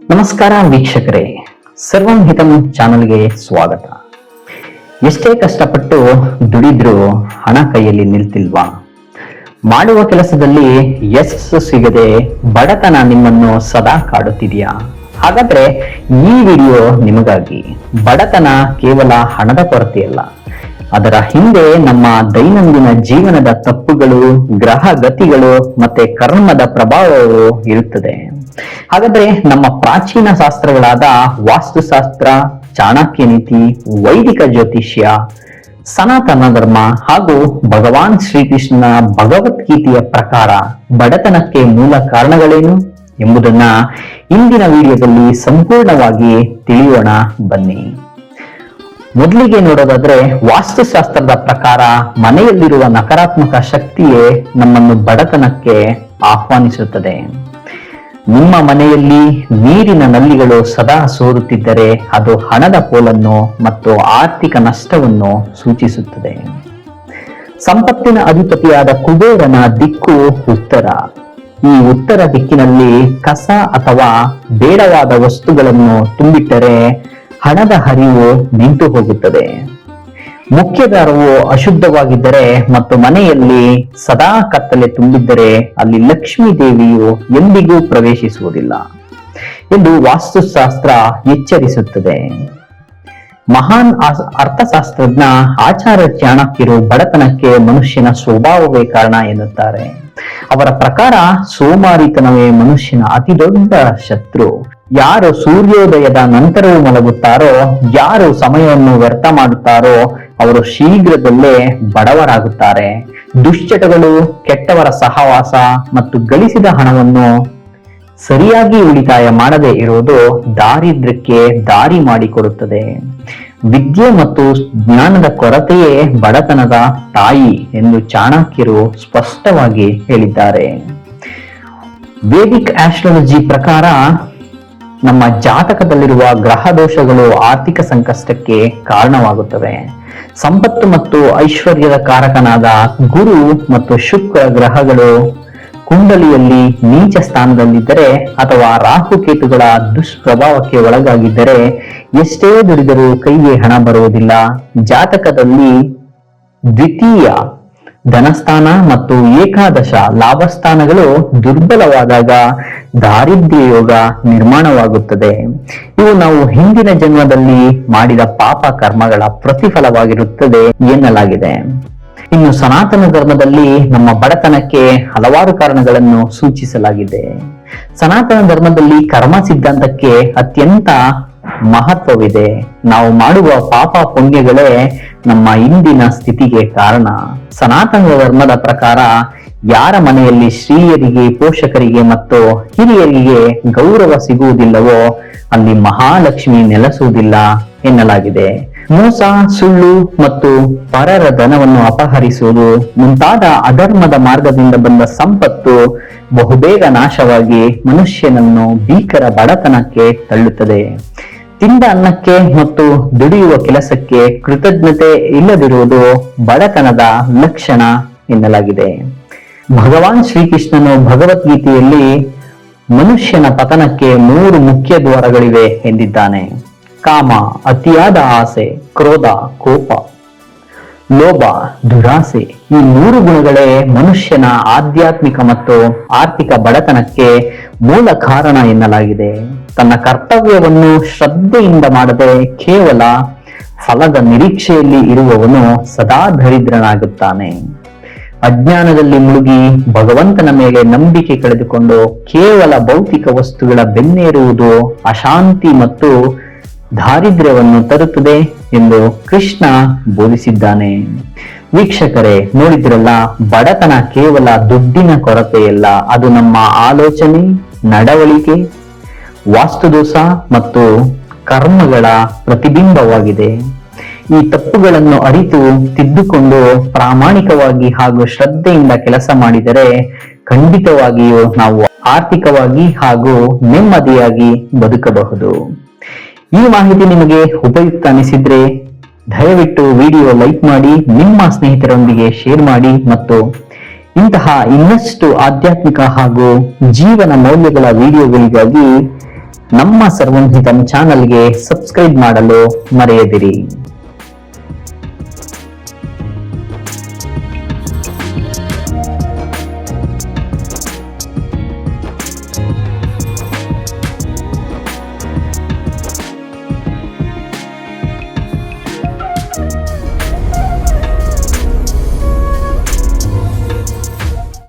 ನಮಸ್ಕಾರ ವೀಕ್ಷಕರೇ, ಸರ್ವಂ ಹಿತಂ ಚಾನಲ್ಗೆ ಸ್ವಾಗತ. ಎಷ್ಟೇ ಕಷ್ಟಪಟ್ಟು ದುಡಿದ್ರೂ ಹಣ ಕೈಯಲ್ಲಿ ನಿಲ್ತಿಲ್ವಾ? ಮಾಡುವ ಕೆಲಸದಲ್ಲಿ ಯಶಸ್ಸು ಸಿಗದೆ ಬಡತನ ನಿಮ್ಮನ್ನು ಸದಾ ಕಾಡುತ್ತಿದೆಯಾ? ಹಾಗಾದ್ರೆ ಈ ವಿಡಿಯೋ ನಿಮಗಾಗಿ. ಬಡತನ ಕೇವಲ ಹಣದ ಕೊರತೆಯಲ್ಲ, ಅದರ ಹಿಂದೆ ನಮ್ಮ ದೈನಂದಿನ ಜೀವನದ ತಪ್ಪುಗಳು, ಗ್ರಹ ಗತಿಗಳು ಮತ್ತೆ ಕರ್ಮದ ಪ್ರಭಾವವು ಇರುತ್ತದೆ. ಹಾಗಾದ್ರೆ ನಮ್ಮ ಪ್ರಾಚೀನ ಶಾಸ್ತ್ರಗಳಾದ ವಾಸ್ತುಶಾಸ್ತ್ರ, ಚಾಣಕ್ಯ ನೀತಿ, ವೈದಿಕ ಜ್ಯೋತಿಷ್ಯ, ಸನಾತನ ಧರ್ಮ ಹಾಗೂ ಭಗವಾನ್ ಶ್ರೀಕೃಷ್ಣನ ಭಗವದ್ಗೀತೆಯ ಪ್ರಕಾರ ಬಡತನಕ್ಕೆ ಮೂಲ ಕಾರಣಗಳೇನು ಎಂಬುದನ್ನ ಇಂದಿನ ವಿಡಿಯೋದಲ್ಲಿ ಸಂಪೂರ್ಣವಾಗಿ ತಿಳಿಯೋಣ ಬನ್ನಿ. ಮೊದಲಿಗೆ ನೋಡೋದಾದ್ರೆ, ವಾಸ್ತುಶಾಸ್ತ್ರದ ಪ್ರಕಾರ ಮನೆಯಲ್ಲಿರುವ ನಕಾರಾತ್ಮಕ ಶಕ್ತಿಯೇ ನಮ್ಮನ್ನು ಬಡತನಕ್ಕೆ ಆಹ್ವಾನಿಸುತ್ತದೆ. ನಿಮ್ಮ ಮನೆಯಲ್ಲಿ ನೀರಿನ ನಲ್ಲಿಗಳು ಸದಾ ಸೋರುತ್ತಿದ್ದರೆ ಅದು ಹಣದ ಪೋಲನ್ನು ಮತ್ತು ಆರ್ಥಿಕ ನಷ್ಟವನ್ನು ಸೂಚಿಸುತ್ತದೆ. ಸಂಪತ್ತಿನ ಅಧಿಪತಿಯಾದ ಕುಬೇರನ ದಿಕ್ಕು ಉತ್ತರ. ಈ ಉತ್ತರ ದಿಕ್ಕಿನಲ್ಲಿ ಕಸ ಅಥವಾ ಬೇಡವಾದ ವಸ್ತುಗಳನ್ನು ತುಂಬಿಟ್ಟರೆ ಹಣದ ಹರಿವು ನಿಂತು ಹೋಗುತ್ತದೆ. ಮುಖ್ಯದ್ವಾರವು ಅಶುದ್ಧವಾಗಿದ್ದರೆ ಮತ್ತು ಮನೆಯಲ್ಲಿ ಸದಾ ಕತ್ತಲೆ ತುಂಬಿದ್ದರೆ ಅಲ್ಲಿ ಲಕ್ಷ್ಮೀ ದೇವಿಯು ಎಂದಿಗೂ ಪ್ರವೇಶಿಸುವುದಿಲ್ಲ ಎಂದು ವಾಸ್ತುಶಾಸ್ತ್ರ ಎಚ್ಚರಿಸುತ್ತದೆ. ಮಹಾನ್ ಅರ್ಥಶಾಸ್ತ್ರಜ್ಞ ಆಚಾರ್ಯ ಚಾಣಕ್ಯರು ಬಡತನಕ್ಕೆ ಮನುಷ್ಯನ ಸ್ವಭಾವವೇ ಕಾರಣ ಎನ್ನುತ್ತಾರೆ. ಅವರ ಪ್ರಕಾರ ಸೋಮಾರಿತನವೇ ಮನುಷ್ಯನ ಅತಿ ದೊಡ್ಡ ಶತ್ರು. ಯಾರು ಸೂರ್ಯೋದಯದ ನಂತರವೂ ಮಲಗುತ್ತಾರೋ, ಯಾರು ಸಮಯವನ್ನು ವ್ಯರ್ಥ ಮಾಡುತ್ತಾರೋ ಅವರು ಶೀಘ್ರದಲ್ಲೇ ಬಡವರಾಗುತ್ತಾರೆ. ದುಶ್ಚಟಗಳು, ಕೆಟ್ಟವರ ಸಹವಾಸ ಮತ್ತು ಗಳಿಸಿದ ಹಣವನ್ನು ಸರಿಯಾಗಿ ಉಳಿತಾಯ ಮಾಡದೇ ಇರುವುದು ದಾರಿದ್ರ್ಯಕ್ಕೆ ದಾರಿ ಮಾಡಿಕೊಡುತ್ತದೆ. ವಿದ್ಯೆ ಮತ್ತು ಜ್ಞಾನದ ಕೊರತೆಯೇ ಬಡತನದ ತಾಯಿ ಎಂದು ಚಾಣಕ್ಯರು ಸ್ಪಷ್ಟವಾಗಿ ಹೇಳಿದ್ದಾರೆ. ವೇದಿಕ್ ಆಸ್ಟ್ರಾಲಜಿ ಪ್ರಕಾರ ನಮ್ಮ ಜಾತಕದಲ್ಲಿರುವ ಗ್ರಹ ದೋಷಗಳು ಆರ್ಥಿಕ ಸಂಕಷ್ಟಕ್ಕೆ ಕಾರಣವಾಗುತ್ತವೆ. ಸಂಪತ್ತು ಮತ್ತು ಐಶ್ವರ್ಯದ ಕಾರಕನಾದ ಗುರು ಮತ್ತು ಶುಕ್ರ ಗ್ರಹಗಳು ಕುಂಡಲಿಯಲ್ಲಿ ನೀಚ ಸ್ಥಾನದಲ್ಲಿದ್ದರೆ ಅಥವಾ ರಾಹುಕೇತುಗಳ ದುಷ್ಪ್ರಭಾವಕ್ಕೆ ಒಳಗಾಗಿದ್ದರೆ ಎಷ್ಟೇ ದುಡಿದರೂ ಕೈಗೆ ಹಣ ಬರುವುದಿಲ್ಲ. ಜಾತಕದಲ್ಲಿ ದ್ವಿತೀಯ ಧನಸ್ಥಾನ ಮತ್ತು ಏಕಾದಶ ಲಾಭಸ್ಥಾನಗಳು ದುರ್ಬಲವಾದಾಗ ದಾರಿದ್ರ್ಯ ಯೋಗ ನಿರ್ಮಾಣವಾಗುತ್ತದೆ. ಇವು ನಾವು ಹಿಂದಿನ ಜನ್ಮದಲ್ಲಿ ಮಾಡಿದ ಪಾಪ ಕರ್ಮಗಳ ಪ್ರತಿಫಲವಾಗಿರುತ್ತದೆ ಎನ್ನಲಾಗಿದೆ. ಇನ್ನು ಸನಾತನ ಧರ್ಮದಲ್ಲಿ ನಮ್ಮ ಬಡತನಕ್ಕೆ ಹಲವಾರು ಕಾರಣಗಳನ್ನು ಸೂಚಿಸಲಾಗಿದೆ. ಸನಾತನ ಧರ್ಮದಲ್ಲಿ ಕರ್ಮ ಸಿದ್ಧಾಂತಕ್ಕೆ ಅತ್ಯಂತ ಮಹತ್ವವಿದೆ. ನಾವು ಮಾಡುವ ಪಾಪ ಪುಣ್ಯಗಳೇ ನಮ್ಮ ಇಂದಿನ ಸ್ಥಿತಿಗೆ ಕಾರಣ. ಸನಾತನ ಧರ್ಮದ ಪ್ರಕಾರ ಯಾರ ಮನೆಯಲ್ಲಿ ಸ್ತ್ರೀಯರಿಗೆ, ಪೋಷಕರಿಗೆ ಮತ್ತು ಹಿರಿಯರಿಗೆ ಗೌರವ ಸಿಗುವುದಿಲ್ಲವೋ ಅಲ್ಲಿ ಮಹಾಲಕ್ಷ್ಮಿ ನೆಲೆಸುವುದಿಲ್ಲ ಎನ್ನಲಾಗಿದೆ. ಮೋಸ, ಸುಳ್ಳು ಮತ್ತು ಪರರ ಧನವನ್ನು ಅಪಹರಿಸುವುದು ಮುಂತಾದ ಅಧರ್ಮದ ಮಾರ್ಗದಿಂದ ಬಂದ ಸಂಪತ್ತು ಬಹುಬೇಗ ನಾಶವಾಗಿ ಮನುಷ್ಯನನ್ನು ಭೀಕರ ಬಡತನಕ್ಕೆ ತಳ್ಳುತ್ತದೆ. ತಿಂದ ಅನ್ನಕ್ಕೆ ಮತ್ತು ದುಡಿಯುವ ಕೆಲಸಕ್ಕೆ ಕೃತಜ್ಞತೆ ಇಲ್ಲದಿರುವುದು ಬಡತನದ ಲಕ್ಷಣ ಎನ್ನಲಾಗಿದೆ. ಭಗವಾನ್ ಶ್ರೀಕೃಷ್ಣನು ಭಗವದ್ಗೀತೆಯಲ್ಲಿ ಮನುಷ್ಯನ ಪತನಕ್ಕೆ 3 ಮುಖ್ಯ ದ್ವಾರಗಳಿವೆ ಎಂದಿದ್ದಾನೆ. ಕಾಮ, ಅತಿಯಾದ ಆಸೆ, ಕ್ರೋಧ, ಕೋಪ, ಲೋಭ, ದುರಾಸೆ. ಈ 3 ಗುಣಗಳೇ ಮನುಷ್ಯನ ಆಧ್ಯಾತ್ಮಿಕ ಮತ್ತು ಆರ್ಥಿಕ ಬಡತನಕ್ಕೆ ಮೂಲ ಕಾರಣ ಎನ್ನಲಾಗಿದೆ. ತನ್ನ ಕರ್ತವ್ಯವನ್ನು ಶ್ರದ್ಧೆಯಿಂದ ಮಾಡದೆ ಕೇವಲ ಫಲದ ನಿರೀಕ್ಷೆಯಲ್ಲಿ ಇರುವವನು ಸದಾ ದರಿದ್ರನಾಗುತ್ತಾನೆ. ಅಜ್ಞಾನದಲ್ಲಿ ಮುಳುಗಿ ಭಗವಂತನ ಮೇಲೆ ನಂಬಿಕೆ ಕಳೆದುಕೊಂಡು ಕೇವಲ ಭೌತಿಕ ವಸ್ತುಗಳ ಬೆನ್ನೇರುವುದು ಅಶಾಂತಿ ಮತ್ತು ದಾರಿದ್ರ್ಯವನ್ನು ತರುತ್ತದೆ ಎಂದು ಕೃಷ್ಣ ಬೋಧಿಸಿದ್ದಾನೆ. ವೀಕ್ಷಕರೇ, ನೋಡಿದ್ರಲ್ಲ, ಬಡತನ ಕೇವಲ ದುಡ್ಡಿನ ಕೊರತೆಯಲ್ಲ, ಅದು ನಮ್ಮ ಆಲೋಚನೆ, ನಡವಳಿಕೆ, ವಾಸ್ತುದೋಷ ಮತ್ತು ಕರ್ಮಗಳ ಪ್ರತಿಬಿಂಬವಾಗಿದೆ. ಈ ತಪ್ಪುಗಳನ್ನು ಅರಿತು ತಿದ್ದುಕೊಂಡು ಪ್ರಾಮಾಣಿಕವಾಗಿ ಹಾಗೂ ಶ್ರದ್ಧೆಯಿಂದ ಕೆಲಸ ಮಾಡಿದರೆ ಖಂಡಿತವಾಗಿಯೂ ನಾವು ಆರ್ಥಿಕವಾಗಿ ಹಾಗೂ ನೆಮ್ಮದಿಯಾಗಿ ಬದುಕಬಹುದು. ಈ ಮಾಹಿತಿ ನಿಮಗೆ ಉಪಯುಕ್ತ ಅನಿಸಿದ್ರೆ ದಯವಿಟ್ಟು ವಿಡಿಯೋ ಲೈಕ್ ಮಾಡಿ, ನಿಮ್ಮ ಸ್ನೇಹಿತರೊಂದಿಗೆ ಶೇರ್ ಮಾಡಿ ಮತ್ತು ಇಂತಹ ಇನ್ನಷ್ಟು ಆಧ್ಯಾತ್ಮಿಕ ಹಾಗೂ ಜೀವನ ಮೌಲ್ಯಗಳ ವಿಡಿಯೋಗಳಿಗಾಗಿ ನಮ್ಮ ಸರ್ವಂ ಹಿತಂ ಚಾನಲ್ಗೆ ಸಬ್ಸ್ಕ್ರೈಬ್ ಮಾಡಲು ಮರೆಯದಿರಿ.